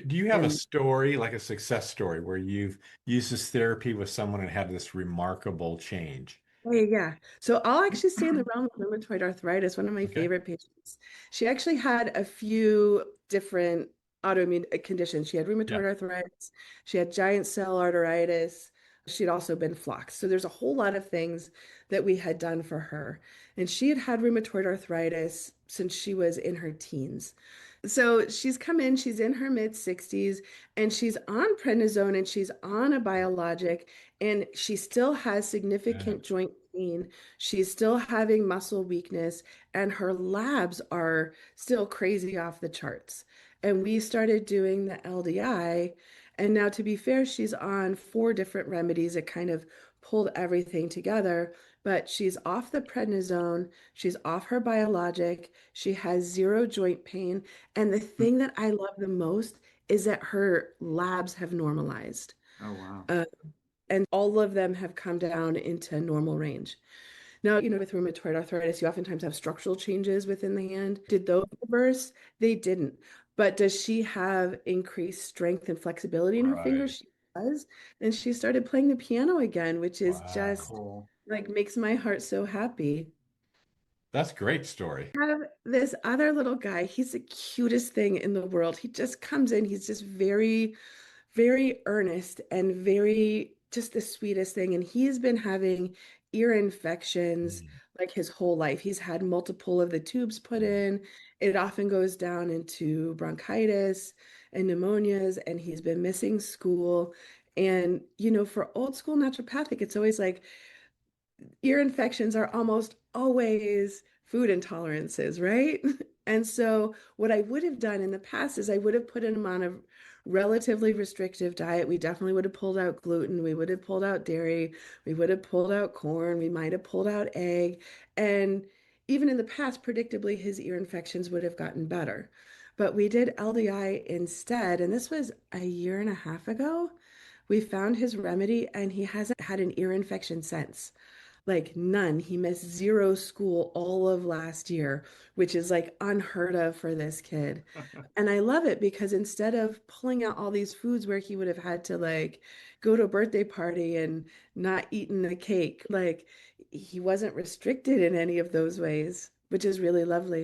Do you have a And story, like a success story, where you've used this therapy with someone and had this remarkable change? oh, yeah, yeah. So I'll actually stay in the realm of rheumatoid arthritis, one of my Okay. favorite patients. She actually had a few different autoimmune conditions. She had Yeah. rheumatoid arthritis, she had giant cell arteritis, she'd also been flux. So there's a whole lot of things that we had done for her. And she had had rheumatoid arthritis since she was in her teens. So she's come in, she's in her mid 60s, and she's on prednisone and she's on a biologic, and she still has Yeah. significant joint pain. She's still having muscle weakness, and her labs are still crazy off the charts. And we started doing the LDI. And now, to be fair, she's on four different remedies. It kind of pulled everything together, but she's off the prednisone, she's off her biologic, she has zero joint pain. And the thing that I love the most is that her labs have normalized. Oh, wow. Uh, and all of them have come down into normal range. Now, with rheumatoid arthritis, you oftentimes have structural changes within the hand. Did those reverse? They didn't. But does she have increased strength and flexibility in her fingers? Right. She does. And she started playing the piano again, which is Wow. just Cool. like makes my heart so happy. That's a great story. I have this other little guy. He's the cutest thing in the world. He just comes in. He's just very, very earnest and very just the sweetest thing. And he's been having ear infections Mm, like his whole life. He's had multiple of the tubes put mm, in. It often goes down into bronchitis and pneumonias, and he's been missing school. And, for old school naturopathic, it's always like, ear infections are almost always food intolerances, right? And so, what I would have done in the past is I would have put him on a relatively restrictive diet. We definitely would have pulled out gluten, we would have pulled out dairy, we would have pulled out corn, we might have pulled out egg. And even in the past, predictably, his ear infections would have gotten better. But we did LDI instead, and this was a year and a half ago. We found his remedy, and he hasn't had an ear infection since. Like none. He missed zero school all of last year, which is like unheard of for this kid. And I love it because instead of pulling out all these foods where he would have had to like go to a birthday party and not eaten the cake, like he wasn't restricted in any of those ways, which is really lovely.